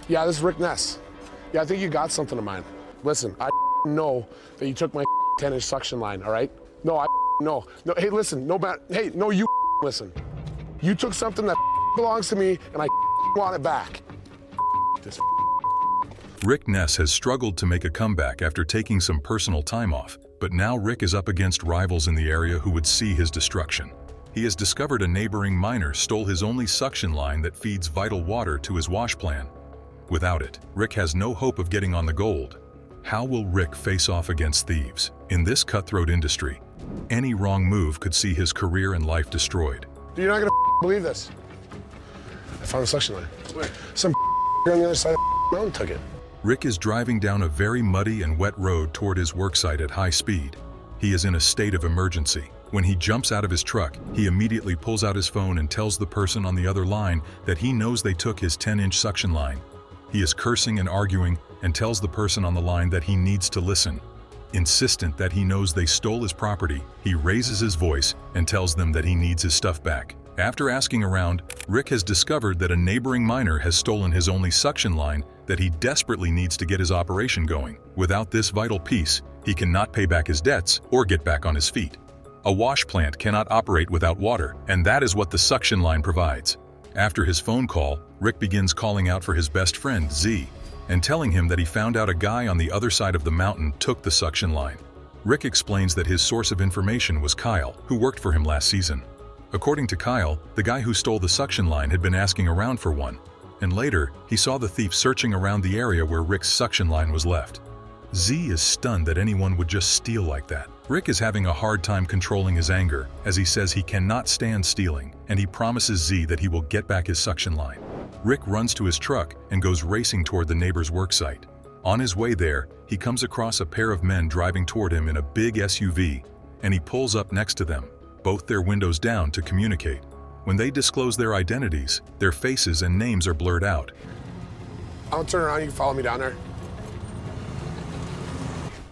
Yeah, this is Rickness. Yeah, I think you got something of mine. Listen, I know that you took my 10-inch suction line, all right? No, I know. No, hey, listen, no, you listen. You took something that belongs to me, and I want it back. This Rick Ness has struggled to make a comeback after taking some personal time off, but now Rick is up against rivals in the area who would see his destruction. He has discovered a neighboring miner stole his only suction line that feeds vital water to his wash plan. Without it, Rick has no hope of getting on the gold. How will Rick face off against thieves? In this cutthroat industry, any wrong move could see his career and life destroyed. You're not gonna believe this. I found a suction line. Where? Some on the other side of the mountain took it. Rick is driving down a very muddy and wet road toward his worksite at high speed. He is in a state of emergency. When he jumps out of his truck, he immediately pulls out his phone and tells the person on the other line that he knows they took his 10-inch suction line. He is cursing and arguing and tells the person on the line that he needs to listen. Insistent that he knows they stole his property, he raises his voice and tells them that he needs his stuff back. After asking around, Rick has discovered that a neighboring miner has stolen his only suction line that he desperately needs to get his operation going. Without this vital piece, he cannot pay back his debts or get back on his feet. A wash plant cannot operate without water, and that is what the suction line provides. After his phone call, Rick begins calling out for his best friend, Z, and telling him that he found out a guy on the other side of the mountain took the suction line. Rick explains that his source of information was Kyle, who worked for him last season. According to Kyle, the guy who stole the suction line had been asking around for one, and later, he saw the thief searching around the area where Rick's suction line was left. Z is stunned that anyone would just steal like that. Rick is having a hard time controlling his anger, as he says he cannot stand stealing, and he promises Z that he will get back his suction line. Rick runs to his truck and goes racing toward the neighbor's worksite. On his way there, he comes across a pair of men driving toward him in a big SUV, and he pulls up next to them, both their windows down to communicate. When they disclose their identities, their faces and names are blurred out. I'll turn around, you can follow me down there.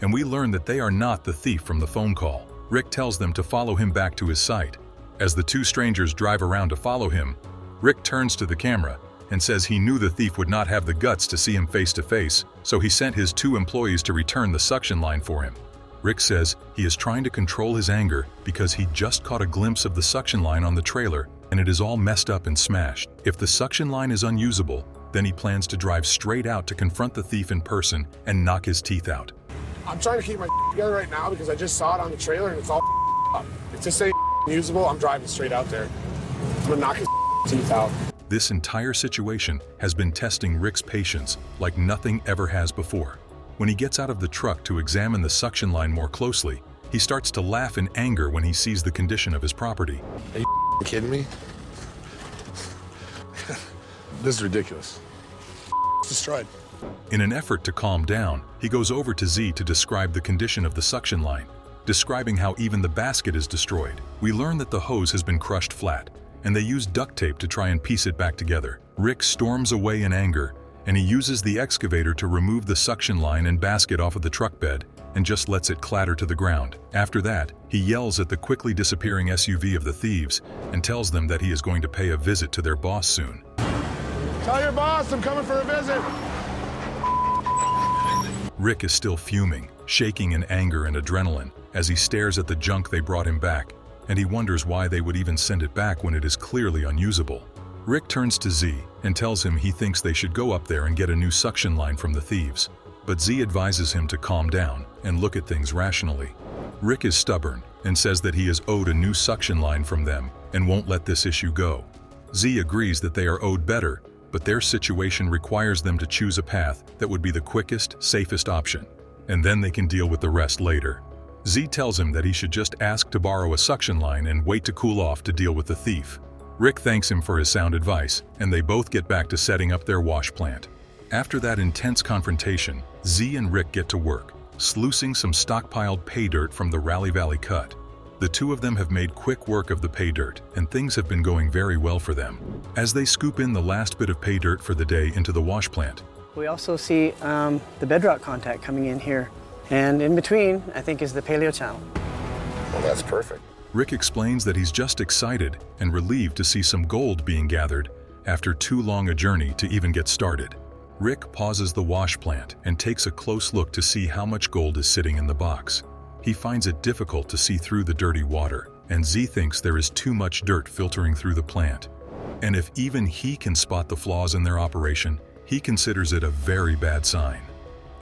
And we learn that they are not the thief from the phone call. Rick tells them to follow him back to his site. As the two strangers drive around to follow him, Rick turns to the camera and says he knew the thief would not have the guts to see him face to face, so he sent his 2 employees to return the suction line for him. Rick says he is trying to control his anger because he just caught a glimpse of the suction line on the trailer and it is all messed up and smashed. If the suction line is unusable, then he plans to drive straight out to confront the thief in person and knock his teeth out. I'm trying to keep my together right now because I just saw it on the trailer and it's all up. If this ain't usable, I'm driving straight out there. I'm gonna knock his teeth out. This entire situation has been testing Rick's patience like nothing ever has before. When he gets out of the truck to examine the suction line more closely, he starts to laugh in anger when he sees the condition of his property. Are you kidding me? This is ridiculous. It's destroyed. In an effort to calm down, he goes over to Z to describe the condition of the suction line, describing how even the basket is destroyed. We learn that the hose has been crushed flat, and they use duct tape to try and piece it back together. Rick storms away in anger, and he uses the excavator to remove the suction line and basket off of the truck bed and just lets it clatter to the ground. After that, he yells at the quickly disappearing SUV of the thieves and tells them that he is going to pay a visit to their boss soon. Tell your boss I'm coming for a visit. Rick is still fuming, shaking in anger and adrenaline as he stares at the junk they brought him back, and he wonders why they would even send it back when it is clearly unusable. Rick turns to Z and tells him he thinks they should go up there and get a new suction line from the thieves, but Z advises him to calm down and look at things rationally. Rick is stubborn and says that he is owed a new suction line from them and won't let this issue go. Z agrees that they are owed better, but their situation requires them to choose a path that would be the quickest, safest option, and then they can deal with the rest later. Z tells him that he should just ask to borrow a suction line and wait to cool off to deal with the thief. Rick thanks him for his sound advice, and they both get back to setting up their wash plant. After that intense confrontation, Z and Rick get to work, sluicing some stockpiled pay dirt from the Rally Valley cut. The two of them have made quick work of the pay dirt, and things have been going very well for them. As they scoop in the last bit of pay dirt for the day into the wash plant, we also see the bedrock contact coming in here. And in between, I think, is the paleo channel. Well, that's perfect. Rick explains that he's just excited and relieved to see some gold being gathered after too long a journey to even get started. Rick pauses the wash plant and takes a close look to see how much gold is sitting in the box. He finds it difficult to see through the dirty water, and Z thinks there is too much dirt filtering through the plant. And if even he can spot the flaws in their operation, he considers it a very bad sign.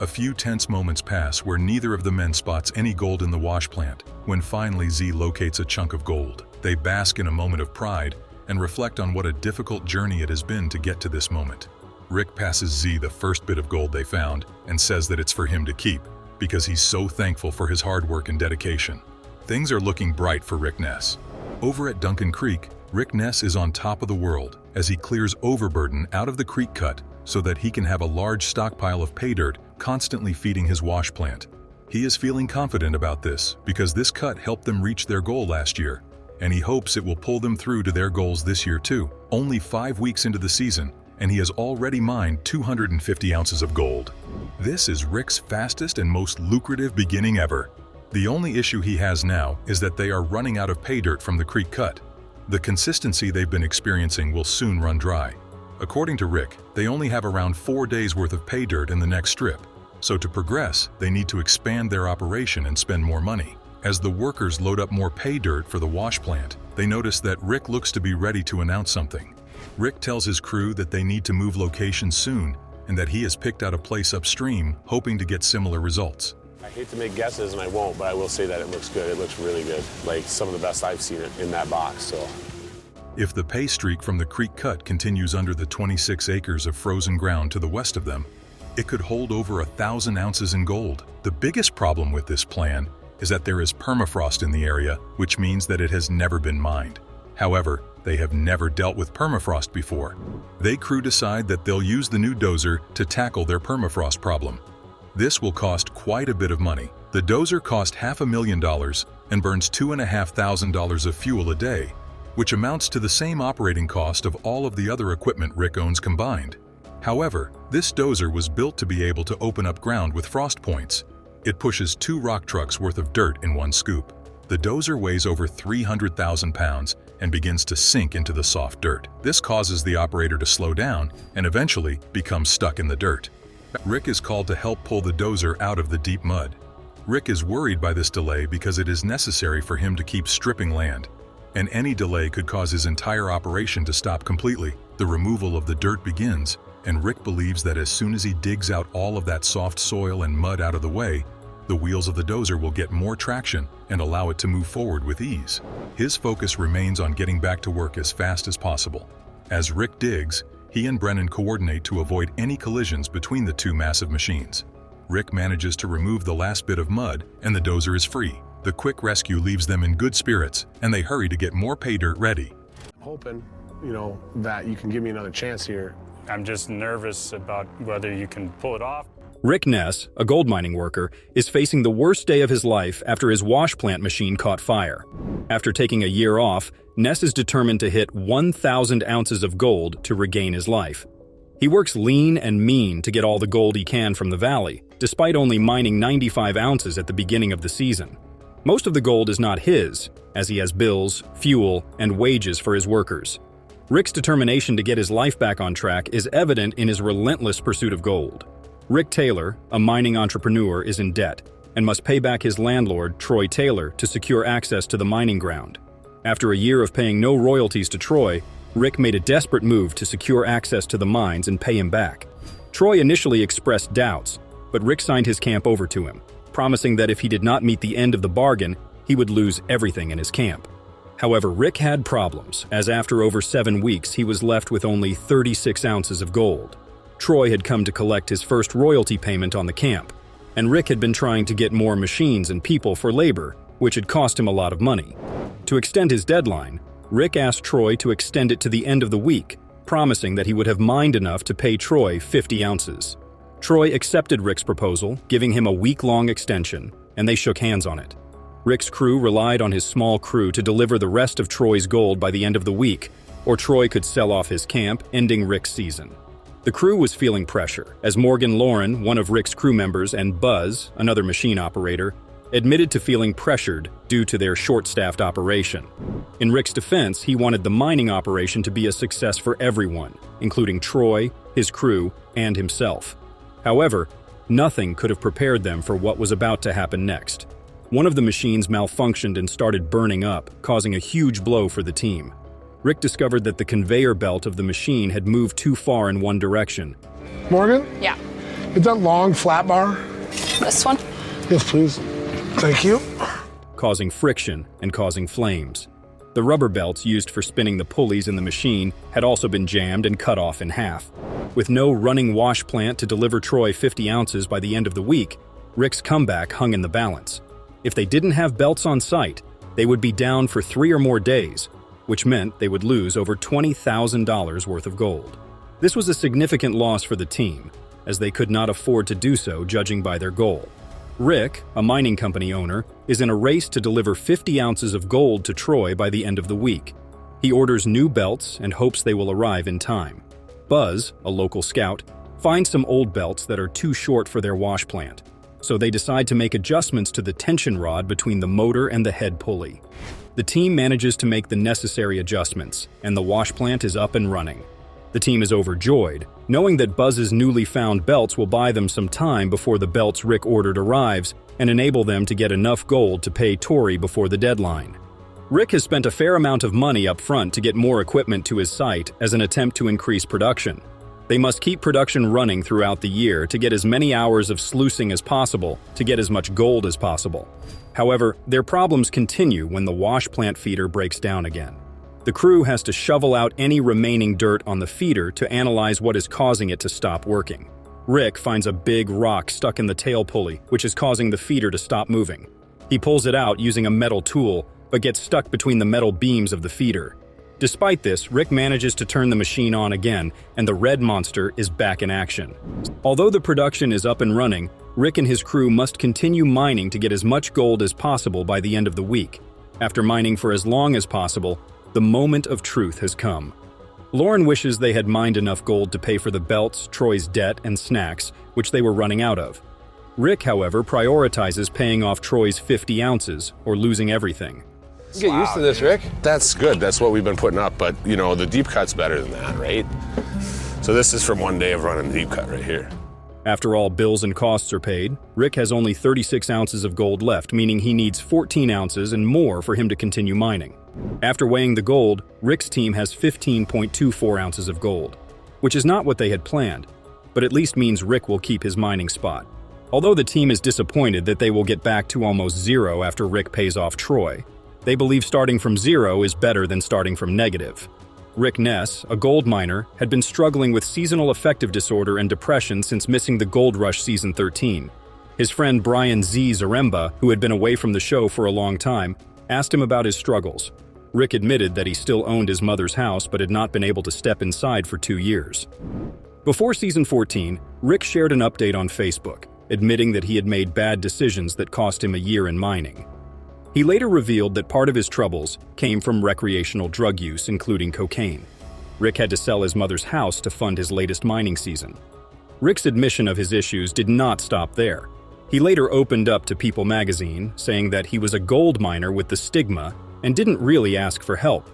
A few tense moments pass where neither of the men spots any gold in the wash plant, when finally Z locates a chunk of gold. They bask in a moment of pride and reflect on what a difficult journey it has been to get to this moment. Rick passes Z the first bit of gold they found and says that it's for him to keep, because he's so thankful for his hard work and dedication. Things are looking bright for Rickness. Over at Duncan Creek, Rickness is on top of the world as he clears overburden out of the creek cut so that he can have a large stockpile of pay dirt constantly feeding his wash plant. He is feeling confident about this because this cut helped them reach their goal last year, and he hopes it will pull them through to their goals this year too. Only 5 weeks into the season, and he has already mined 250 ounces of gold. This is Rick's fastest and most lucrative beginning ever. The only issue he has now is that they are running out of pay dirt from the creek cut. The consistency they've been experiencing will soon run dry. According to Rick, they only have around 4 days worth of pay dirt in the next strip, so to progress, they need to expand their operation and spend more money. As the workers load up more pay dirt for the wash plant, they notice that Rick looks to be ready to announce something. Rick tells his crew that they need to move locations soon and that he has picked out a place upstream, hoping to get similar results. I hate to make guesses, and I won't, but I will say that it looks good. It looks really good. Like some of the best I've seen it in that box, so. If the pay streak from the creek cut continues under the 26 acres of frozen ground to the west of them, it could hold over 1,000 ounces in gold. The biggest problem with this plan is that there is permafrost in the area, which means that it has never been mined. However, they have never dealt with permafrost before. They crew decide that they'll use the new dozer to tackle their permafrost problem. This will cost quite a bit of money. The dozer cost $500,000 and burns $2,500 of fuel a day, which amounts to the same operating cost of all of the other equipment Rick owns combined. However, this dozer was built to be able to open up ground with frost points. It pushes 2 rock trucks worth of dirt in one scoop. The dozer weighs over 300,000 pounds and begins to sink into the soft dirt. This causes the operator to slow down and eventually become stuck in the dirt. Rick is called to help pull the dozer out of the deep mud. Rick is worried by this delay because it is necessary for him to keep stripping land, and any delay could cause his entire operation to stop completely. The removal of the dirt begins, and Rick believes that as soon as he digs out all of that soft soil and mud out of the way, the wheels of the dozer will get more traction and allow it to move forward with ease. His focus remains on getting back to work as fast as possible. As Rick digs, he and Brennan coordinate to avoid any collisions between the two massive machines. Rick manages to remove the last bit of mud, and the dozer is free. The quick rescue leaves them in good spirits, and they hurry to get more pay dirt ready. I'm hoping, that you can give me another chance here. I'm just nervous about whether you can pull it off. Rickness, a gold mining worker, is facing the worst day of his life after his wash plant machine caught fire. After taking a year off, Ness is determined to hit 1,000 ounces of gold to regain his life. He works lean and mean to get all the gold he can from the valley, despite only mining 95 ounces at the beginning of the season. Most of the gold is not his, as he has bills, fuel, and wages for his workers. Rick's determination to get his life back on track is evident in his relentless pursuit of gold. Rick Taylor, a mining entrepreneur, is in debt and must pay back his landlord, Troy Taylor, to secure access to the mining ground. After a year of paying no royalties to Troy, Rick made a desperate move to secure access to the mines and pay him back. Troy initially expressed doubts, but Rick signed his camp over to him, promising that if he did not meet the end of the bargain, he would lose everything in his camp. However, Rick had problems, as after over 7 weeks he was left with only 36 ounces of gold. Troy had come to collect his first royalty payment on the camp, and Rick had been trying to get more machines and people for labor, which had cost him a lot of money. To extend his deadline, Rick asked Troy to extend it to the end of the week, promising that he would have mined enough to pay Troy 50 ounces. Troy accepted Rick's proposal, giving him a week-long extension, and they shook hands on it. Rick's crew relied on his small crew to deliver the rest of Troy's gold by the end of the week, or Troy could sell off his camp, ending Rick's season. The crew was feeling pressure, as Morgan Lauren, one of Rick's crew members, and Buzz, another machine operator, admitted to feeling pressured due to their short-staffed operation. In Rick's defense, he wanted the mining operation to be a success for everyone, including Troy, his crew, and himself. However, nothing could have prepared them for what was about to happen next. One of the machines malfunctioned and started burning up, causing a huge blow for the team. Rick discovered that the conveyor belt of the machine had moved too far in one direction. Morgan? Yeah. Is that long flat bar? This one? Yes, please. Thank you. Causing friction and causing flames. The rubber belts used for spinning the pulleys in the machine had also been jammed and cut off in half. With no running wash plant to deliver Troy 50 ounces by the end of the week, Rick's comeback hung in the balance. If they didn't have belts on site, they would be down for 3 or more days, which meant they would lose over $20,000 worth of gold. This was a significant loss for the team, as they could not afford to do so judging by their goal. Rick, a mining company owner, is in a race to deliver 50 ounces of gold to Troy by the end of the week. He orders new belts and hopes they will arrive in time. Buzz, a local scout, finds some old belts that are too short for their wash plant, so they decide to make adjustments to the tension rod between the motor and the head pulley. The team manages to make the necessary adjustments, and the wash plant is up and running. The team is overjoyed, knowing that Buzz's newly found belts will buy them some time before the belts Rick ordered arrives and enable them to get enough gold to pay Tori before the deadline. Rick has spent a fair amount of money up front to get more equipment to his site as an attempt to increase production. They must keep production running throughout the year to get as many hours of sluicing as possible to get as much gold as possible. However, their problems continue when the wash plant feeder breaks down again. The crew has to shovel out any remaining dirt on the feeder to analyze what is causing it to stop working. Rick finds a big rock stuck in the tail pulley, which is causing the feeder to stop moving. He pulls it out using a metal tool, but gets stuck between the metal beams of the feeder. Despite this, Rick manages to turn the machine on again, and the red monster is back in action. Although the production is up and running, Rick and his crew must continue mining to get as much gold as possible by the end of the week. After mining for as long as possible, the moment of truth has come. Lauren wishes they had mined enough gold to pay for the belts, Troy's debt, and snacks, which they were running out of. Rick, however, prioritizes paying off Troy's 50 ounces, or losing everything. Get used to this, Rick. That's good. That's what we've been putting up. But, you know, the deep cut's better than that, right? So this is from one day of running the deep cut right here. After all bills and costs are paid, Rick has only 36 ounces of gold left, meaning he needs 14 ounces and more for him to continue mining. After weighing the gold, Rick's team has 15.24 ounces of gold, which is not what they had planned, but at least means Rick will keep his mining spot. Although the team is disappointed that they will get back to almost zero after Rick pays off Troy, they believe starting from zero is better than starting from negative. Rickness, a gold miner, had been struggling with seasonal affective disorder and depression since missing the Gold Rush Season 13. His friend Brian Z. Zaremba, who had been away from the show for a long time, asked him about his struggles. Rick admitted that he still owned his mother's house but had not been able to step inside for 2 years. Before Season 14, Rick shared an update on Facebook, admitting that he had made bad decisions that cost him a year in mining. He later revealed that part of his troubles came from recreational drug use, including cocaine. Rick had to sell his mother's house to fund his latest mining season. Rick's admission of his issues did not stop there. He later opened up to People magazine, saying that he was a gold miner with the stigma and didn't really ask for help.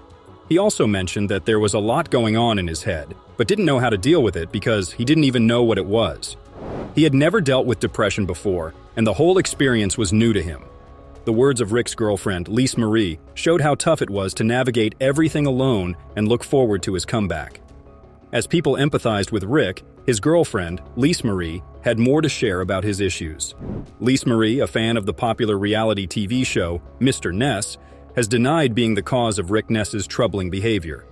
He also mentioned that there was a lot going on in his head, but didn't know how to deal with it because he didn't even know what it was. He had never dealt with depression before, and the whole experience was new to him. The words of Rick's girlfriend, Lise Marie, showed how tough it was to navigate everything alone and look forward to his comeback. As people empathized with Rick, his girlfriend, Lise Marie, had more to share about his issues. Lise Marie, a fan of the popular reality TV show, Mr. Ness, has denied being the cause of Rick Ness's troubling behavior.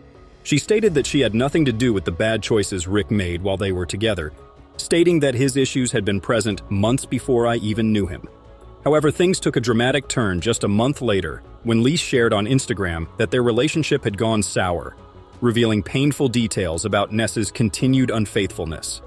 She stated that she had nothing to do with the bad choices Rick made while they were together, stating that his issues had been present months before I even knew him. However, things took a dramatic turn just a month later when Lise shared on Instagram that their relationship had gone sour, revealing painful details about Ness's continued unfaithfulness.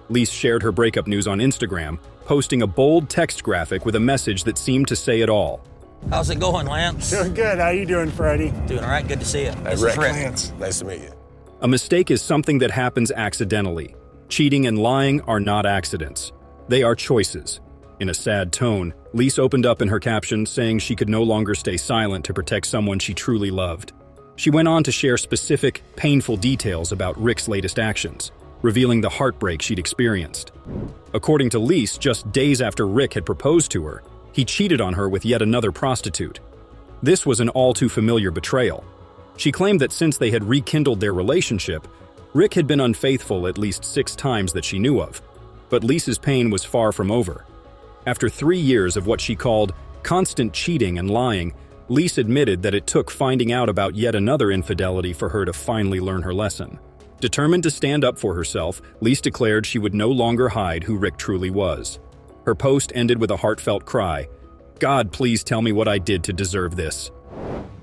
Lise shared her breakup news on Instagram, posting a bold text graphic with a message that seemed to say it all. How's it going, Lance? Doing good. How you doing, Freddie? Doing all right. Good to see you. This Rick. is Rick. Lance. Nice to meet you. A mistake is something that happens accidentally. Cheating and lying are not accidents. They are choices. In a sad tone, Lise opened up in her caption, saying she could no longer stay silent to protect someone she truly loved. She went on to share specific, painful details about Rick's latest actions, revealing the heartbreak she'd experienced. According to Lise, just days after Rick had proposed to her, he cheated on her with yet another prostitute. This was an all-too-familiar betrayal. She claimed that since they had rekindled their relationship, Rick had been unfaithful at least 6 times that she knew of. But Lisa's pain was far from over. After 3 years of what she called constant cheating and lying, Lise admitted that it took finding out about yet another infidelity for her to finally learn her lesson. Determined to stand up for herself, Lise declared she would no longer hide who Rick truly was. Her post ended with a heartfelt cry, "God, please tell me what I did to deserve this."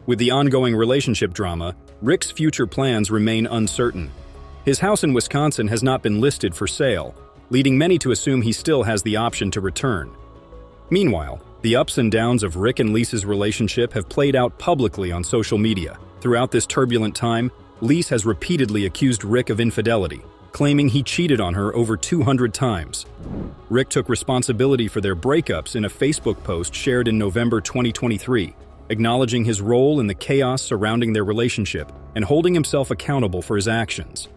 With the ongoing relationship drama, Rick's future plans remain uncertain. His house in Wisconsin has not been listed for sale, leading many to assume he still has the option to return. Meanwhile, the ups and downs of Rick and Lisa's relationship have played out publicly on social media. Throughout this turbulent time, Lise has repeatedly accused Rick of infidelity, claiming he cheated on her over 200 times. Rick took responsibility for their breakups in a Facebook post shared in November 2023, acknowledging his role in the chaos surrounding their relationship and holding himself accountable for his actions.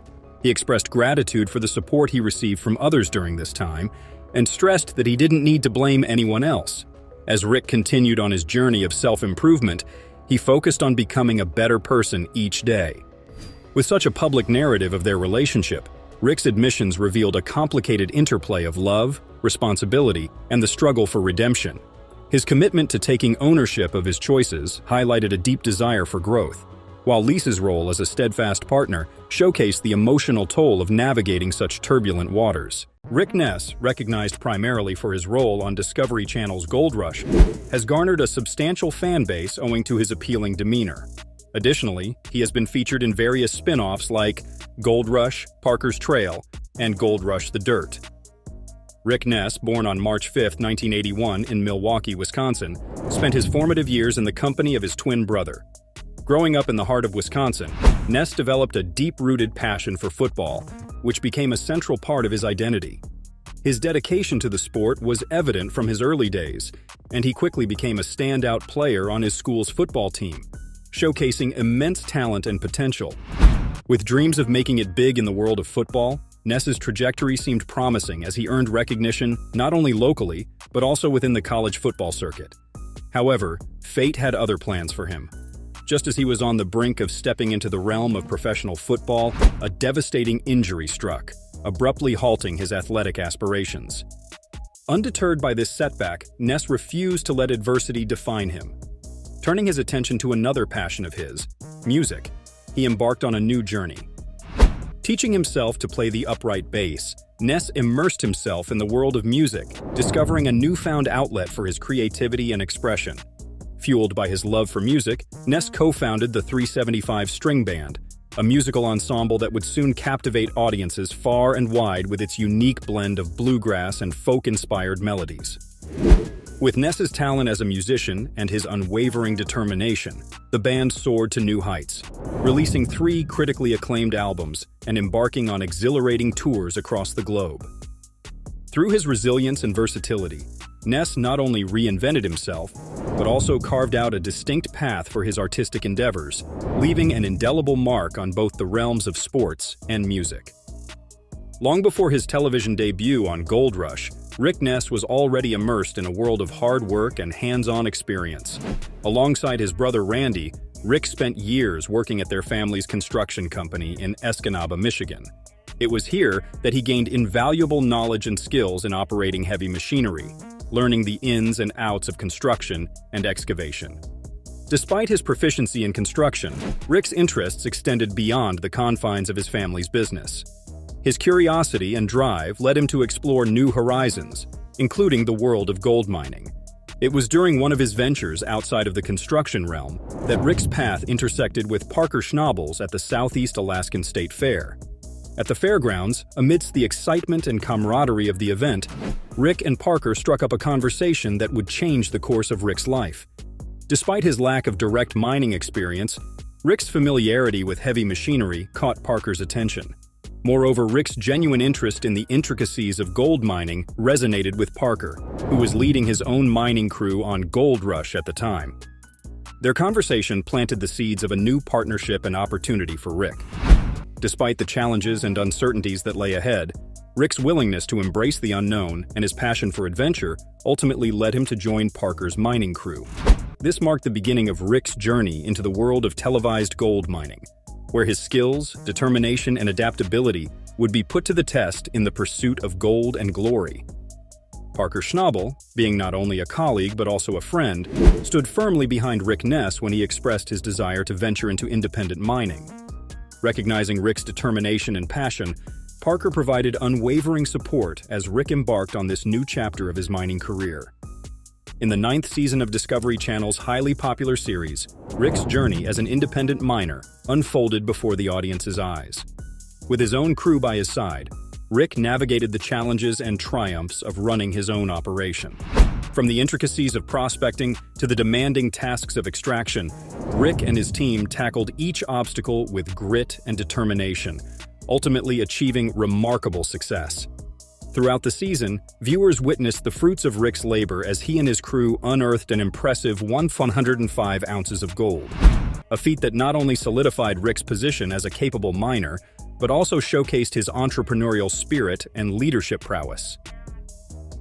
He expressed gratitude for the support he received from others during this time and stressed that he didn't need to blame anyone else. As Rick continued on his journey of self-improvement, he focused on becoming a better person each day. With such a public narrative of their relationship, Rick's admissions revealed a complicated interplay of love, responsibility, and the struggle for redemption. His commitment to taking ownership of his choices highlighted a deep desire for growth, while Lisa's role as a steadfast partner showcased the emotional toll of navigating such turbulent waters. Rickness, recognized primarily for his role on Discovery Channel's Gold Rush, has garnered a substantial fan base owing to his appealing demeanor. Additionally, he has been featured in various spin-offs like Gold Rush, Parker's Trail, and Gold Rush: The Dirt. Rickness, born on March 5, 1981 in Milwaukee, Wisconsin, spent his formative years in the company of his twin brother. Growing up in the heart of Wisconsin, Ness developed a deep-rooted passion for football, which became a central part of his identity. His dedication to the sport was evident from his early days, and he quickly became a standout player on his school's football team, showcasing immense talent and potential. With dreams of making it big in the world of football, Ness's trajectory seemed promising as he earned recognition not only locally, but also within the college football circuit. However, fate had other plans for him. Just as he was on the brink of stepping into the realm of professional football, a devastating injury struck, abruptly halting his athletic aspirations. Undeterred by this setback, Ness refused to let adversity define him. Turning his attention to another passion of his, music, he embarked on a new journey. Teaching himself to play the upright bass, Ness immersed himself in the world of music, discovering a newfound outlet for his creativity and expression. Fueled by his love for music, Ness co-founded the 375 String Band, a musical ensemble that would soon captivate audiences far and wide with its unique blend of bluegrass and folk-inspired melodies. With Ness's talent as a musician and his unwavering determination, the band soared to new heights, releasing 3 critically acclaimed albums and embarking on exhilarating tours across the globe. Through his resilience and versatility, Ness not only reinvented himself, but also carved out a distinct path for his artistic endeavors, leaving an indelible mark on both the realms of sports and music. Long before his television debut on Gold Rush, Rick Ness was already immersed in a world of hard work and hands-on experience. Alongside his brother Randy, Rick spent years working at their family's construction company in Escanaba, Michigan. It was here that he gained invaluable knowledge and skills in operating heavy machinery, learning the ins and outs of construction and excavation. Despite his proficiency in construction, Rick's interests extended beyond the confines of his family's business. His curiosity and drive led him to explore new horizons, including the world of gold mining. It was during one of his ventures outside of the construction realm that Rick's path intersected with Parker Schnabel's at the Southeast Alaskan State Fair. At the fairgrounds, amidst the excitement and camaraderie of the event, Rick and Parker struck up a conversation that would change the course of Rick's life. Despite his lack of direct mining experience, Rick's familiarity with heavy machinery caught Parker's attention. Moreover, Rick's genuine interest in the intricacies of gold mining resonated with Parker, who was leading his own mining crew on Gold Rush at the time. Their conversation planted the seeds of a new partnership and opportunity for Rick. Despite the challenges and uncertainties that lay ahead, Rick's willingness to embrace the unknown and his passion for adventure ultimately led him to join Parker's mining crew. This marked the beginning of Rick's journey into the world of televised gold mining, where his skills, determination, and adaptability would be put to the test in the pursuit of gold and glory. Parker Schnabel, being not only a colleague but also a friend, stood firmly behind Rickness when he expressed his desire to venture into independent mining. Recognizing Rick's determination and passion, Parker provided unwavering support as Rick embarked on this new chapter of his mining career. In the 9th season of Discovery Channel's highly popular series, Rick's journey as an independent miner unfolded before the audience's eyes. With his own crew by his side, Rick navigated the challenges and triumphs of running his own operation. From the intricacies of prospecting to the demanding tasks of extraction, Rick and his team tackled each obstacle with grit and determination, ultimately achieving remarkable success. Throughout the season, viewers witnessed the fruits of Rick's labor as he and his crew unearthed an impressive 105 ounces of gold, a feat that not only solidified Rick's position as a capable miner, but also showcased his entrepreneurial spirit and leadership prowess.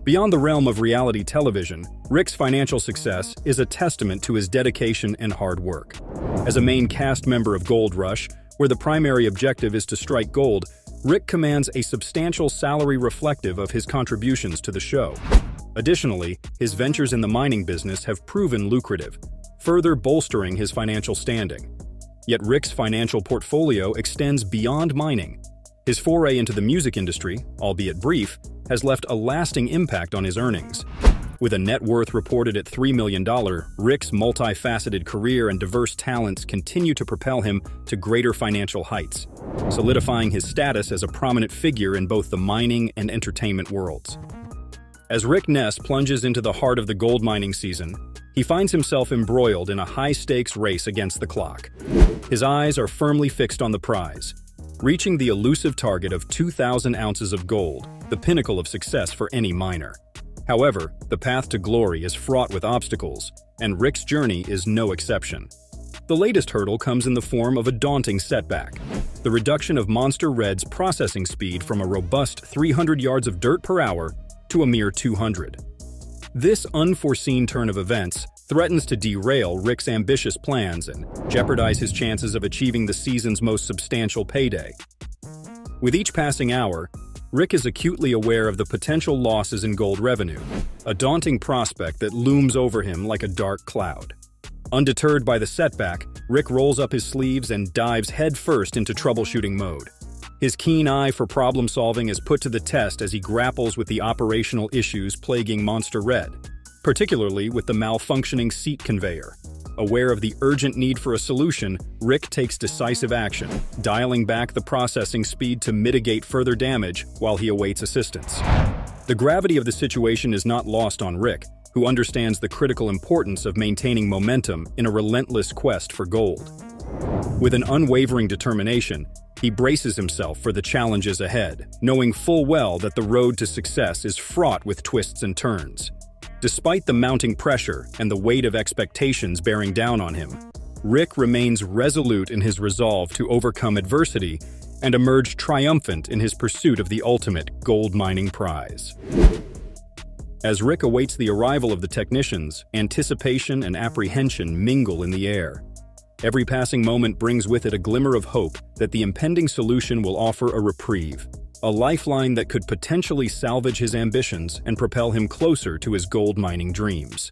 Beyond the realm of reality television, Rick's financial success is a testament to his dedication and hard work. As a main cast member of Gold Rush, where the primary objective is to strike gold, Rick commands a substantial salary reflective of his contributions to the show. Additionally, his ventures in the mining business have proven lucrative, further bolstering his financial standing. Yet Rick's financial portfolio extends beyond mining. His foray into the music industry, albeit brief, has left a lasting impact on his earnings. With a net worth reported at $3 million, Rick's multifaceted career and diverse talents continue to propel him to greater financial heights, solidifying his status as a prominent figure in both the mining and entertainment worlds. As Rickness plunges into the heart of the gold mining season, he finds himself embroiled in a high-stakes race against the clock. His eyes are firmly fixed on the prize, reaching the elusive target of 2,000 ounces of gold, the pinnacle of success for any miner. However, the path to glory is fraught with obstacles, and Rick's journey is no exception. The latest hurdle comes in the form of a daunting setback: the reduction of Monster Red's processing speed from a robust 300 yards of dirt per hour to a mere 200. This unforeseen turn of events threatens to derail Rick's ambitious plans and jeopardize his chances of achieving the season's most substantial payday. With each passing hour, Rick is acutely aware of the potential losses in gold revenue, a daunting prospect that looms over him like a dark cloud. Undeterred by the setback, Rick rolls up his sleeves and dives headfirst into troubleshooting mode. His keen eye for problem-solving is put to the test as he grapples with the operational issues plaguing Monster Red, particularly with the malfunctioning seat conveyor. Aware of the urgent need for a solution, Rick takes decisive action, dialing back the processing speed to mitigate further damage while he awaits assistance. The gravity of the situation is not lost on Rick, who understands the critical importance of maintaining momentum in a relentless quest for gold. With an unwavering determination, he braces himself for the challenges ahead, knowing full well that the road to success is fraught with twists and turns. Despite the mounting pressure and the weight of expectations bearing down on him, Rick remains resolute in his resolve to overcome adversity and emerge triumphant in his pursuit of the ultimate gold mining prize. As Rick awaits the arrival of the technicians, anticipation and apprehension mingle in the air. Every passing moment brings with it a glimmer of hope that the impending solution will offer a reprieve, a lifeline that could potentially salvage his ambitions and propel him closer to his gold mining dreams.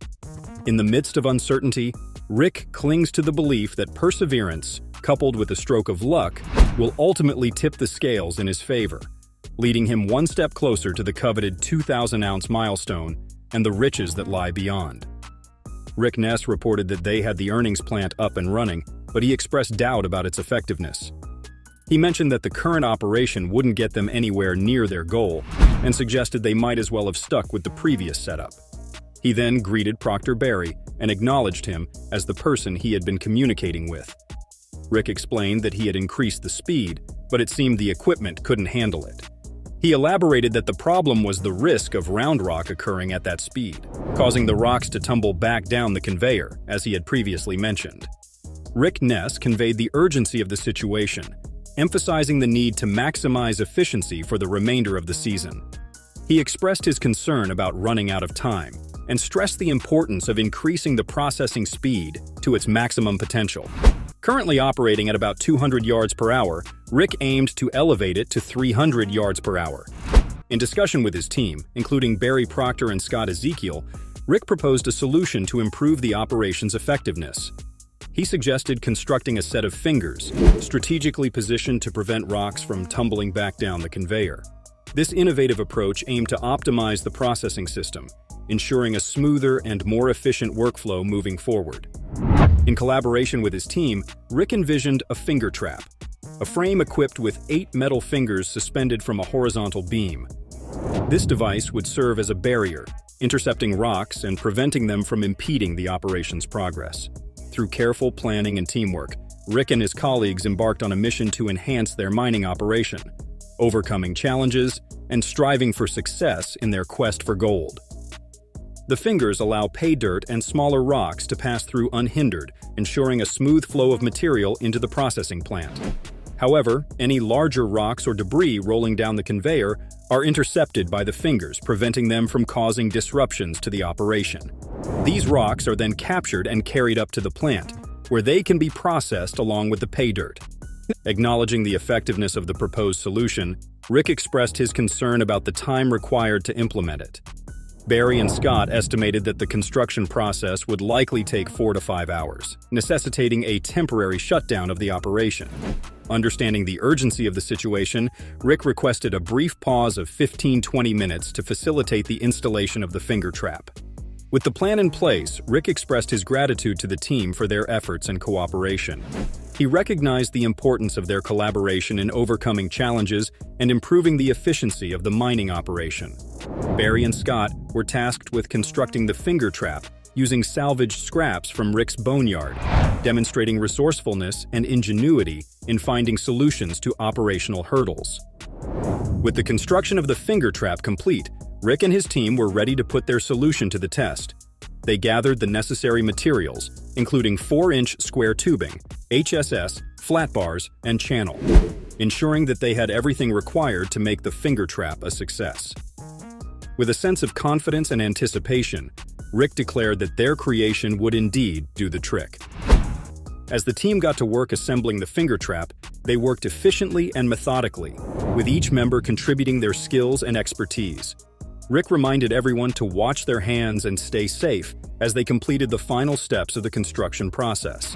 In the midst of uncertainty, Rick clings to the belief that perseverance, coupled with a stroke of luck, will ultimately tip the scales in his favor, leading him one step closer to the coveted 2,000-ounce milestone and the riches that lie beyond. Rickness reported that they had the earnings plant up and running, but he expressed doubt about its effectiveness. He mentioned that the current operation wouldn't get them anywhere near their goal, and suggested they might as well have stuck with the previous setup. He then greeted Proctor Barry and acknowledged him as the person he had been communicating with. Rick explained that he had increased the speed, but it seemed the equipment couldn't handle it. He elaborated that the problem was the risk of round rock occurring at that speed, causing the rocks to tumble back down the conveyor, as he had previously mentioned. Rickness conveyed the urgency of the situation, emphasizing the need to maximize efficiency for the remainder of the season. He expressed his concern about running out of time and stressed the importance of increasing the processing speed to its maximum potential. Currently operating at about 200 yards per hour, Rick aimed to elevate it to 300 yards per hour. In discussion with his team, including Barry Proctor and Scott Ezekiel, Rick proposed a solution to improve the operation's effectiveness. He suggested constructing a set of fingers, strategically positioned to prevent rocks from tumbling back down the conveyor. This innovative approach aimed to optimize the processing system, ensuring a smoother and more efficient workflow moving forward. In collaboration with his team, Rick envisioned a finger trap, a frame equipped with 8 metal fingers suspended from a horizontal beam. This device would serve as a barrier, intercepting rocks and preventing them from impeding the operation's progress. Through careful planning and teamwork, Rick and his colleagues embarked on a mission to enhance their mining operation, overcoming challenges and striving for success in their quest for gold. The fingers allow pay dirt and smaller rocks to pass through unhindered, ensuring a smooth flow of material into the processing plant. However, any larger rocks or debris rolling down the conveyor are intercepted by the fingers, preventing them from causing disruptions to the operation. These rocks are then captured and carried up to the plant, where they can be processed along with the pay dirt. Acknowledging the effectiveness of the proposed solution, Rick expressed his concern about the time required to implement it. Barry and Scott estimated that the construction process would likely take 4 to 5 hours, necessitating a temporary shutdown of the operation. Understanding the urgency of the situation, Rick requested a brief pause of 15-20 minutes to facilitate the installation of the finger trap. With the plan in place, Rick expressed his gratitude to the team for their efforts and cooperation. He recognized the importance of their collaboration in overcoming challenges and improving the efficiency of the mining operation. Barry and Scott were tasked with constructing the finger trap using salvaged scraps from Rick's boneyard, demonstrating resourcefulness and ingenuity in finding solutions to operational hurdles. With the construction of the finger trap complete, Rick and his team were ready to put their solution to the test. They gathered the necessary materials, including 4-inch square tubing, HSS, flat bars, and channel, ensuring that they had everything required to make the finger trap a success. With a sense of confidence and anticipation, Rick declared that their creation would indeed do the trick. As the team got to work assembling the finger trap, they worked efficiently and methodically, with each member contributing their skills and expertise. Rick reminded everyone to watch their hands and stay safe as they completed the final steps of the construction process.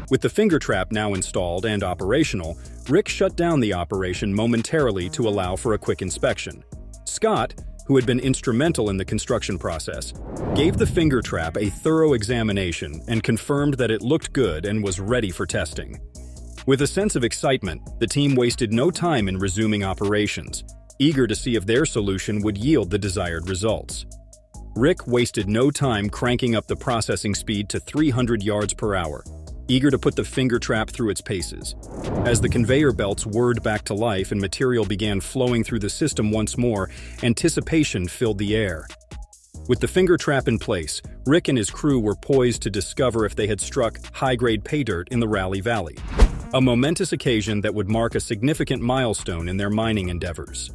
With the finger trap now installed and operational, Rick shut down the operation momentarily to allow for a quick inspection. Scott, who had been instrumental in the construction process, gave the finger trap a thorough examination and confirmed that it looked good and was ready for testing. With a sense of excitement, the team wasted no time in resuming operations, eager to see if their solution would yield the desired results. Rick wasted no time cranking up the processing speed to 300 yards per hour, eager to put the finger trap through its paces. As the conveyor belts whirred back to life and material began flowing through the system once more, anticipation filled the air. With the finger trap in place, Rick and his crew were poised to discover if they had struck high-grade pay dirt in the Raleigh Valley, a momentous occasion that would mark a significant milestone in their mining endeavors.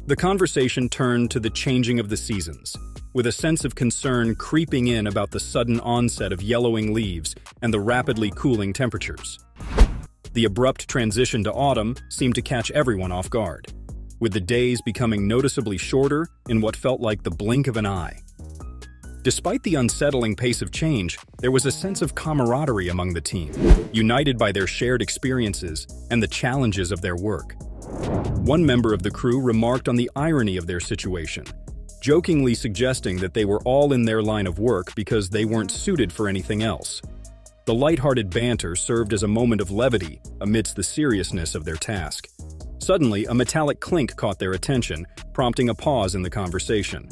The conversation turned to the changing of the seasons, with a sense of concern creeping in about the sudden onset of yellowing leaves and the rapidly cooling temperatures. The abrupt transition to autumn seemed to catch everyone off guard, with the days becoming noticeably shorter in what felt like the blink of an eye. Despite the unsettling pace of change, there was a sense of camaraderie among the team, united by their shared experiences and the challenges of their work. One member of the crew remarked on the irony of their situation, jokingly suggesting that they were all in their line of work because they weren't suited for anything else. The lighthearted banter served as a moment of levity amidst the seriousness of their task. Suddenly, a metallic clink caught their attention, prompting a pause in the conversation.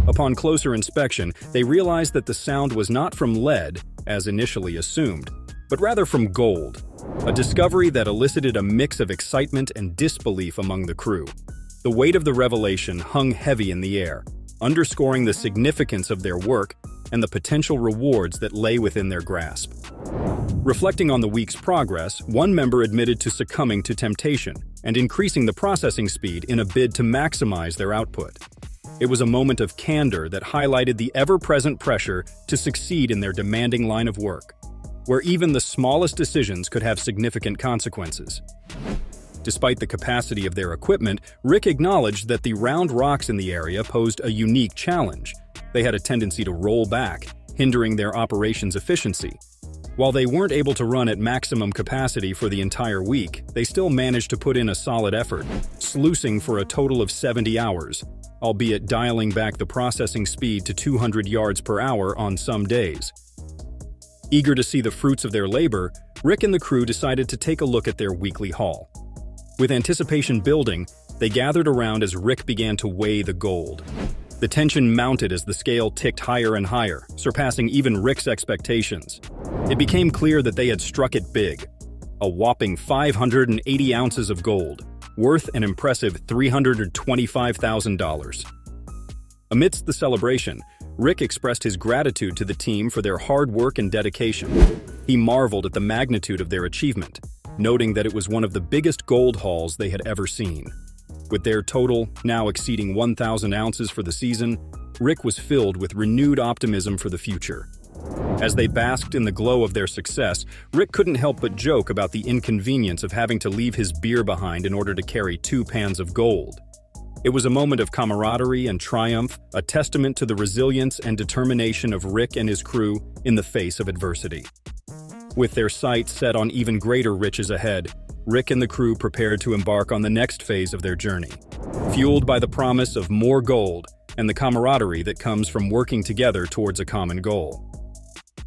Upon closer inspection, they realized that the sound was not from lead, as initially assumed, but rather from gold, a discovery that elicited a mix of excitement and disbelief among the crew. The weight of the revelation hung heavy in the air, underscoring the significance of their work and the potential rewards that lay within their grasp. Reflecting on the week's progress, one member admitted to succumbing to temptation and increasing the processing speed in a bid to maximize their output. It was a moment of candor that highlighted the ever-present pressure to succeed in their demanding line of work, where even the smallest decisions could have significant consequences. Despite the capacity of their equipment, Rick acknowledged that the round rocks in the area posed a unique challenge. They had a tendency to roll back, hindering their operations' efficiency. While they weren't able to run at maximum capacity for the entire week, they still managed to put in a solid effort, sluicing for a total of 70 hours, albeit dialing back the processing speed to 200 yards per hour on some days. Eager to see the fruits of their labor, Rick and the crew decided to take a look at their weekly haul. With anticipation building, they gathered around as Rick began to weigh the gold. The tension mounted as the scale ticked higher and higher, surpassing even Rick's expectations. It became clear that they had struck it big. A whopping 580 ounces of gold, worth an impressive $325,000. Amidst the celebration, Rick expressed his gratitude to the team for their hard work and dedication. He marveled at the magnitude of their achievement, noting that it was one of the biggest gold hauls they had ever seen. With their total now exceeding 1,000 ounces for the season, Rick was filled with renewed optimism for the future. As they basked in the glow of their success, Rick couldn't help but joke about the inconvenience of having to leave his beer behind in order to carry 2 pans of gold. It was a moment of camaraderie and triumph, a testament to the resilience and determination of Rick and his crew in the face of adversity. With their sights set on even greater riches ahead, Rick and the crew prepared to embark on the next phase of their journey, fueled by the promise of more gold and the camaraderie that comes from working together towards a common goal.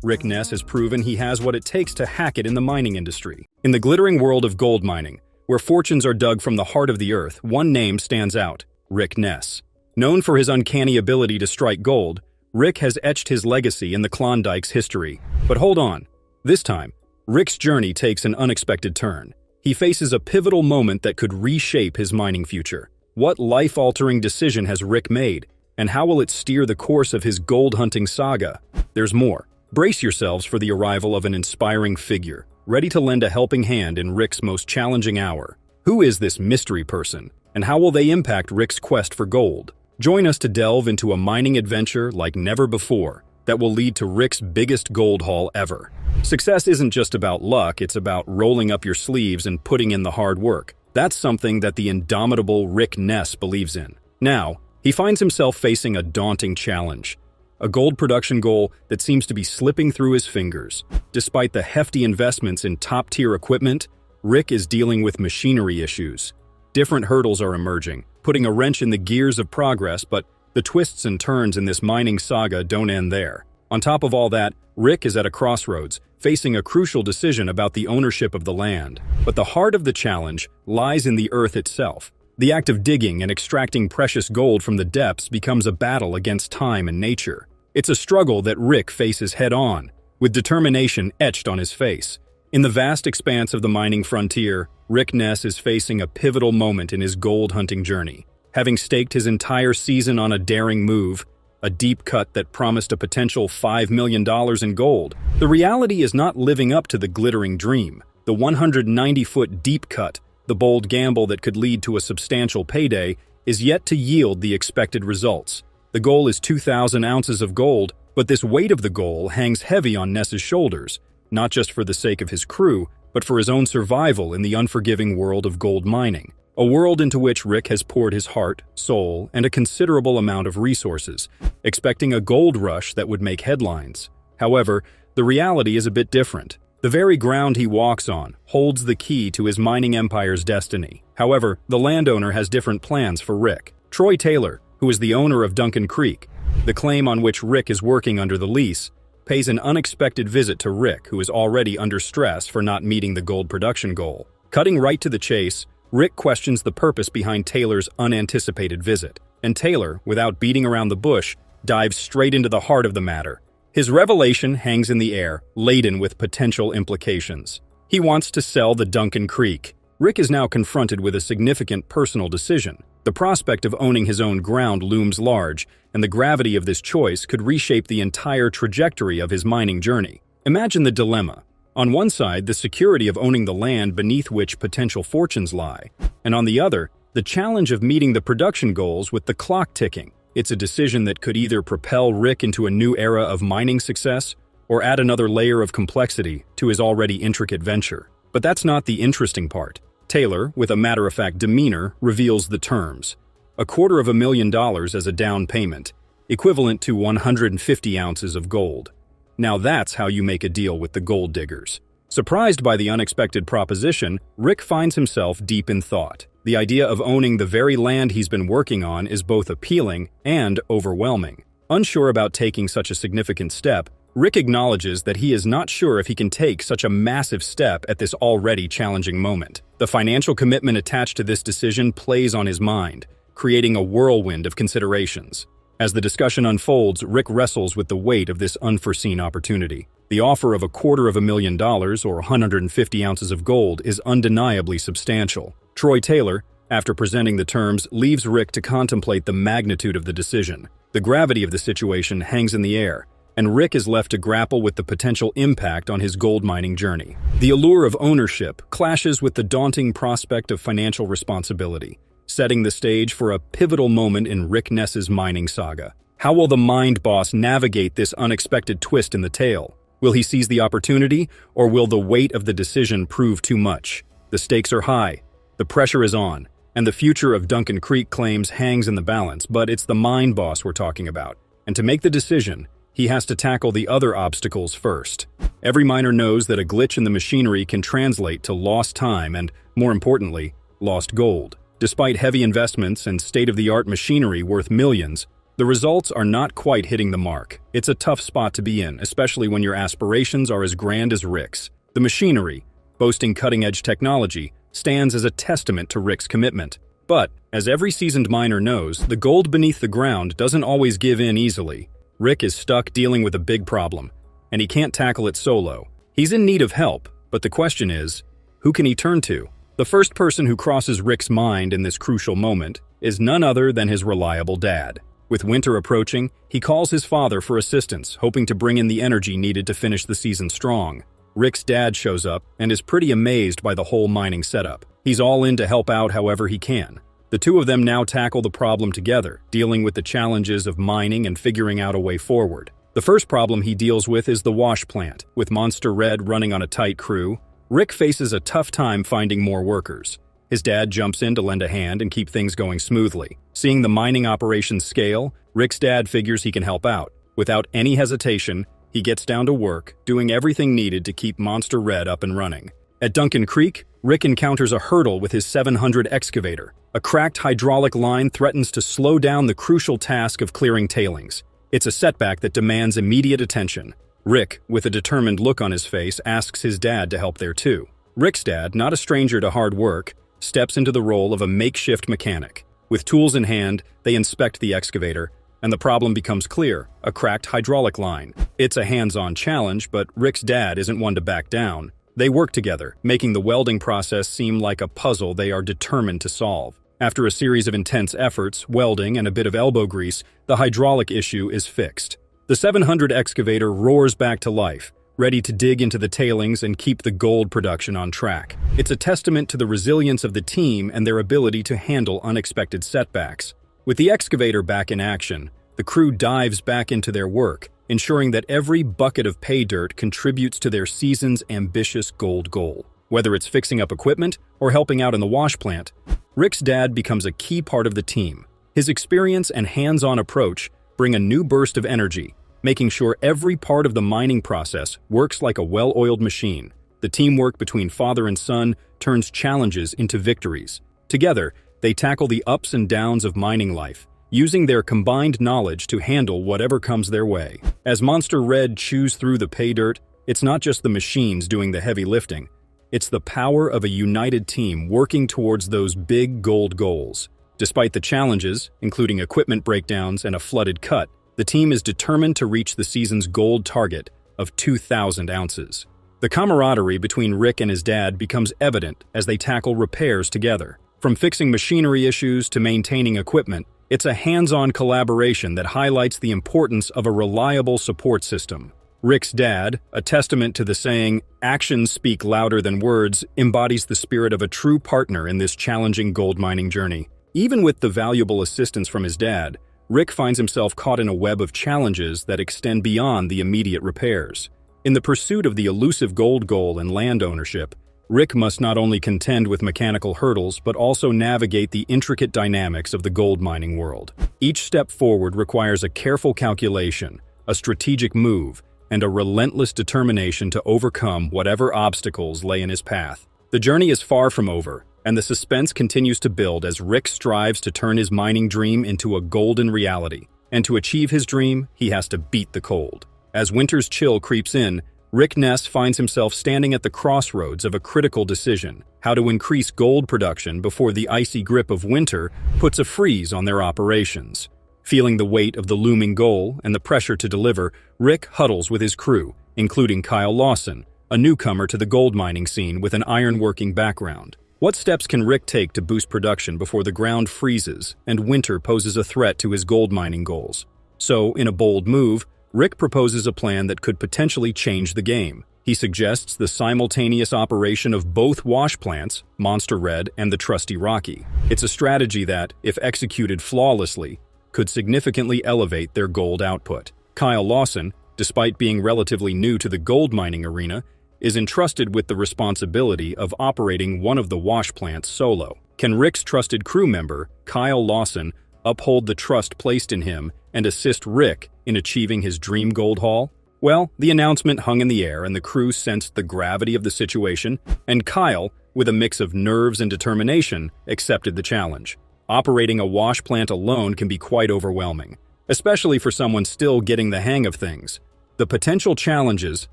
Rickness has proven he has what it takes to hack it in the mining industry. In the glittering world of gold mining, where fortunes are dug from the heart of the earth, one name stands out: Rickness. Known for his uncanny ability to strike gold, Rick has etched his legacy in the Klondike's history. But hold on. This time, Rick's journey takes an unexpected turn. He faces a pivotal moment that could reshape his mining future. What life-altering decision has Rick made, and how will it steer the course of his gold-hunting saga? There's more. Brace yourselves for the arrival of an inspiring figure, ready to lend a helping hand in Rick's most challenging hour. Who is this mystery person, and how will they impact Rick's quest for gold? Join us to delve into a mining adventure like never before that will lead to Rick's biggest gold haul ever. Success isn't just about luck, it's about rolling up your sleeves and putting in the hard work. That's something that the indomitable Rickness believes in. Now, he finds himself facing a daunting challenge, a gold production goal that seems to be slipping through his fingers. Despite the hefty investments in top-tier equipment, Rick is dealing with machinery issues. Different hurdles are emerging, putting a wrench in the gears of progress, but the twists and turns in this mining saga don't end there. On top of all that, Rick is at a crossroads, facing a crucial decision about the ownership of the land. But the heart of the challenge lies in the earth itself. The act of digging and extracting precious gold from the depths becomes a battle against time and nature. It's a struggle that Rick faces head-on, with determination etched on his face. In the vast expanse of the mining frontier, Rickness is facing a pivotal moment in his gold-hunting journey. Having staked his entire season on a daring move, a deep cut that promised a potential $5 million in gold, the reality is not living up to the glittering dream. The 190-foot deep cut, the bold gamble that could lead to a substantial payday, is yet to yield the expected results. The goal is 2,000 ounces of gold, but this weight of the goal hangs heavy on Ness's shoulders, not just for the sake of his crew, but for his own survival in the unforgiving world of gold mining. A world into which Rick has poured his heart, soul, and a considerable amount of resources, expecting a gold rush that would make headlines. However, the reality is a bit different. The very ground he walks on holds the key to his mining empire's destiny. However, the landowner has different plans for Rick. Troy Taylor, who is the owner of Duncan Creek, the claim on which Rick is working under the lease, pays an unexpected visit to Rick, who is already under stress for not meeting the gold production goal. Cutting right to the chase, Rick questions the purpose behind Taylor's unanticipated visit, and Taylor, without beating around the bush, dives straight into the heart of the matter. His revelation hangs in the air, laden with potential implications. He wants to sell the Duncan Creek. Rick is now confronted with a significant personal decision. The prospect of owning his own ground looms large, and the gravity of this choice could reshape the entire trajectory of his mining journey. Imagine the dilemma. On one side, the security of owning the land beneath which potential fortunes lie, and on the other, the challenge of meeting the production goals with the clock ticking. It's a decision that could either propel Rick into a new era of mining success or add another layer of complexity to his already intricate venture. But that's not the interesting part. Taylor, with a matter-of-fact demeanor, reveals the terms. $250,000 as a down payment, equivalent to 150 ounces of gold. Now that's how you make a deal with the gold diggers. Surprised by the unexpected proposition, Rick finds himself deep in thought. The idea of owning the very land he's been working on is both appealing and overwhelming. Unsure about taking such a significant step, Rick acknowledges that he is not sure if he can take such a massive step at this already challenging moment. The financial commitment attached to this decision plays on his mind, creating a whirlwind of considerations. As the discussion unfolds, Rick wrestles with the weight of this unforeseen opportunity. The offer of $250,000 or 150 ounces of gold is undeniably substantial. Troy Taylor, after presenting the terms, leaves Rick to contemplate the magnitude of the decision. The gravity of the situation hangs in the air, and Rick is left to grapple with the potential impact on his gold mining journey. The allure of ownership clashes with the daunting prospect of financial responsibility, setting the stage for a pivotal moment in Rickness's mining saga. How will the mind boss navigate this unexpected twist in the tale? Will he seize the opportunity, or will the weight of the decision prove too much? The stakes are high, the pressure is on, and the future of Duncan Creek claims hangs in the balance, but it's the mind boss we're talking about. And to make the decision, he has to tackle the other obstacles first. Every miner knows that a glitch in the machinery can translate to lost time and, more importantly, lost gold. Despite heavy investments and state-of-the-art machinery worth millions, the results are not quite hitting the mark. It's a tough spot to be in, especially when your aspirations are as grand as Rick's. The machinery, boasting cutting-edge technology, stands as a testament to Rick's commitment. But, as every seasoned miner knows, the gold beneath the ground doesn't always give in easily. Rick is stuck dealing with a big problem, and he can't tackle it solo. He's in need of help, but the question is, who can he turn to? The first person who crosses Rick's mind in this crucial moment is none other than his reliable dad. With winter approaching, he calls his father for assistance, hoping to bring in the energy needed to finish the season strong. Rick's dad shows up and is pretty amazed by the whole mining setup. He's all in to help out however he can. The two of them now tackle the problem together, dealing with the challenges of mining and figuring out a way forward. The first problem he deals with is the wash plant. With Monster Red running on a tight crew, Rick faces a tough time finding more workers. His dad jumps in to lend a hand and keep things going smoothly. Seeing the mining operations scale, Rick's dad figures he can help out. Without any hesitation, he gets down to work, doing everything needed to keep Monster Red up and running. At Duncan Creek, Rick encounters a hurdle with his 700 excavator. A cracked hydraulic line threatens to slow down the crucial task of clearing tailings. It's a setback that demands immediate attention. Rick, with a determined look on his face, asks his dad to help there too. Rick's dad, not a stranger to hard work, steps into the role of a makeshift mechanic. With tools in hand, they inspect the excavator, and the problem becomes clear: a cracked hydraulic line. It's a hands-on challenge, but Rick's dad isn't one to back down. They work together, making the welding process seem like a puzzle they are determined to solve. After a series of intense efforts, welding, and a bit of elbow grease, the hydraulic issue is fixed. The 700 excavator roars back to life, ready to dig into the tailings and keep the gold production on track. It's a testament to the resilience of the team and their ability to handle unexpected setbacks. With the excavator back in action, the crew dives back into their work, ensuring that every bucket of pay dirt contributes to their season's ambitious gold goal. Whether it's fixing up equipment or helping out in the wash plant, Rick's dad becomes a key part of the team. His experience and hands-on approach bring a new burst of energy, making sure every part of the mining process works like a well-oiled machine. The teamwork between father and son turns challenges into victories. Together, they tackle the ups and downs of mining life, using their combined knowledge to handle whatever comes their way. As Monster Red chews through the pay dirt, it's not just the machines doing the heavy lifting. It's the power of a united team working towards those big gold goals. Despite the challenges, including equipment breakdowns and a flooded cut, The team is determined to reach the season's gold target of 2,000 ounces. The camaraderie between Rick and his dad becomes evident as they tackle repairs together. From fixing machinery issues to maintaining equipment, it's a hands-on collaboration that highlights the importance of a reliable support system. Rick's dad, a testament to the saying, "Actions speak louder than words," embodies the spirit of a true partner in this challenging gold mining journey. Even with the valuable assistance from his dad, Rick finds himself caught in a web of challenges that extend beyond the immediate repairs. In the pursuit of the elusive gold goal and land ownership, Rick must not only contend with mechanical hurdles but also navigate the intricate dynamics of the gold mining world. Each step forward requires a careful calculation, a strategic move, and a relentless determination to overcome whatever obstacles lay in his path. The journey is far from over, and the suspense continues to build as Rick strives to turn his mining dream into a golden reality. And to achieve his dream, he has to beat the cold. As winter's chill creeps in, Rickness finds himself standing at the crossroads of a critical decision: how to increase gold production before the icy grip of winter puts a freeze on their operations. Feeling the weight of the looming goal and the pressure to deliver, Rick huddles with his crew, including Kyle Lawson, a newcomer to the gold mining scene with an ironworking background. What steps can Rick take to boost production before the ground freezes and winter poses a threat to his gold mining goals? So, in a bold move, Rick proposes a plan that could potentially change the game. He suggests the simultaneous operation of both wash plants, Monster Red and the trusty Rocky. It's a strategy that, if executed flawlessly, could significantly elevate their gold output. Kyle Lawson, despite being relatively new to the gold mining arena, is entrusted with the responsibility of operating one of the wash plants solo. Can Rick's trusted crew member, Kyle Lawson, uphold the trust placed in him and assist Rick in achieving his dream gold haul? Well, the announcement hung in the air and the crew sensed the gravity of the situation, and Kyle, with a mix of nerves and determination, accepted the challenge. Operating a wash plant alone can be quite overwhelming, especially for someone still getting the hang of things. The potential challenges,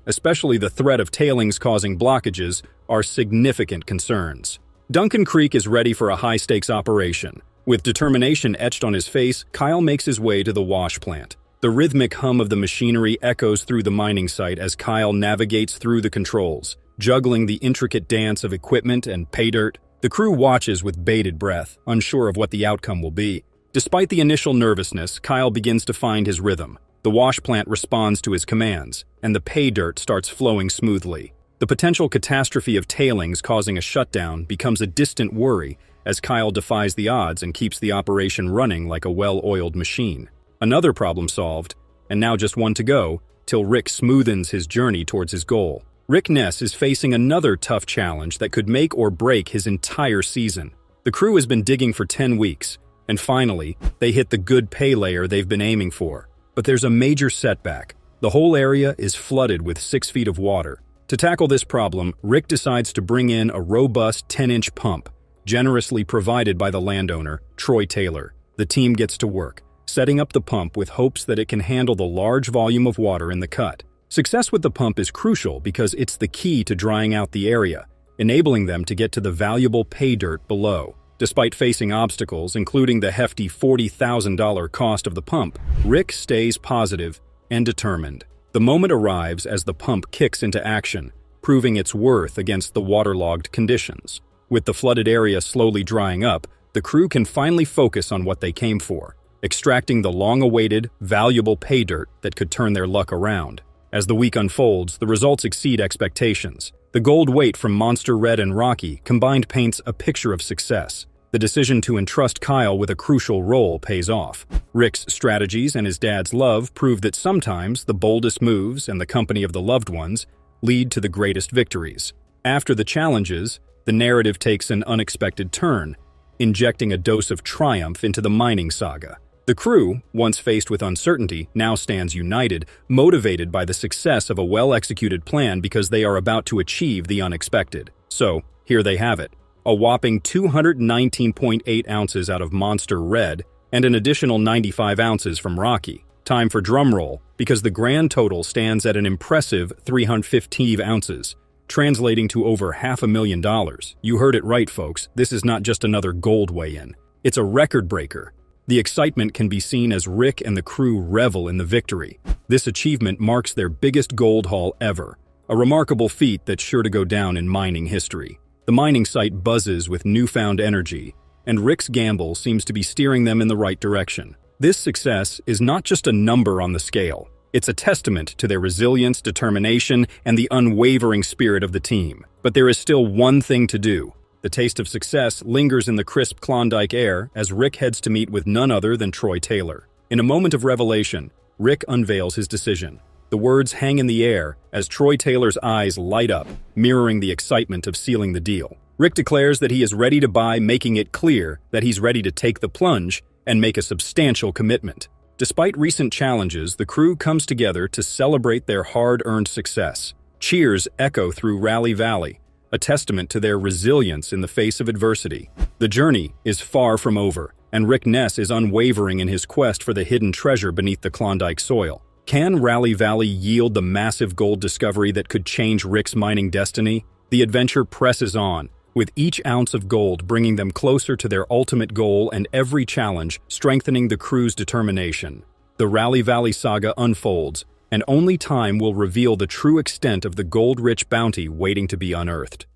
especially the threat of tailings causing blockages, are significant concerns. Duncan Creek is ready for a high-stakes operation. With determination etched on his face, Kyle makes his way to the wash plant. The rhythmic hum of the machinery echoes through the mining site as Kyle navigates through the controls, juggling the intricate dance of equipment and pay dirt. The crew watches with bated breath, unsure of what the outcome will be. Despite the initial nervousness, Kyle begins to find his rhythm. The wash plant responds to his commands, and the pay dirt starts flowing smoothly. The potential catastrophe of tailings causing a shutdown becomes a distant worry as Kyle defies the odds and keeps the operation running like a well-oiled machine. Another problem solved, and now just one to go, till Rick smoothens his journey towards his goal. Rickness is facing another tough challenge that could make or break his entire season. The crew has been digging for 10 weeks, and finally, they hit the good pay layer they've been aiming for. But there's a major setback. The whole area is flooded with 6 feet of water. To tackle this problem, Rick decides to bring in a robust 10-inch pump, generously provided by the landowner, Troy Taylor. The team gets to work, setting up the pump with hopes that it can handle the large volume of water in the cut. Success with the pump is crucial because it's the key to drying out the area, enabling them to get to the valuable pay dirt below. Despite facing obstacles, including the hefty $40,000 cost of the pump, Rick stays positive and determined. The moment arrives as the pump kicks into action, proving its worth against the waterlogged conditions. With the flooded area slowly drying up, the crew can finally focus on what they came for, extracting the long-awaited, valuable pay dirt that could turn their luck around. As the week unfolds, the results exceed expectations. The gold weight from Monster Red and Rocky combined paints a picture of success. The decision to entrust Kyle with a crucial role pays off. Rick's strategies and his dad's love prove that sometimes the boldest moves and the company of the loved ones lead to the greatest victories. After the challenges, the narrative takes an unexpected turn, injecting a dose of triumph into the mining saga. The crew, once faced with uncertainty, now stands united, motivated by the success of a well-executed plan because they are about to achieve the unexpected. So, here they have it. A whopping 219.8 ounces out of Monster Red and an additional 95 ounces from Rocky. Time for drumroll, because the grand total stands at an impressive 315 ounces, translating to over $500,000. You heard it right, folks. This is not just another gold weigh-in. It's a record breaker. The excitement can be seen as Rick and the crew revel in the victory. This achievement marks their biggest gold haul ever, a remarkable feat that's sure to go down in mining history. The mining site buzzes with newfound energy, and Rick's gamble seems to be steering them in the right direction. This success is not just a number on the scale. It's a testament to their resilience, determination, and the unwavering spirit of the team. But there is still one thing to do. The taste of success lingers in the crisp Klondike air as Rick heads to meet with none other than Troy Taylor. In a moment of revelation, Rick unveils his decision. The words hang in the air as Troy Taylor's eyes light up, mirroring the excitement of sealing the deal. Rick declares that he is ready to buy, making it clear that he's ready to take the plunge and make a substantial commitment. Despite recent challenges, the crew comes together to celebrate their hard-earned success. Cheers echo through Rally Valley, a testament to their resilience in the face of adversity. The journey is far from over, and Rickness is unwavering in his quest for the hidden treasure beneath the Klondike soil. Can Rally Valley yield the massive gold discovery that could change Rick's mining destiny? The adventure presses on, with each ounce of gold bringing them closer to their ultimate goal and every challenge strengthening the crew's determination. The Rally Valley saga unfolds, and only time will reveal the true extent of the gold-rich bounty waiting to be unearthed.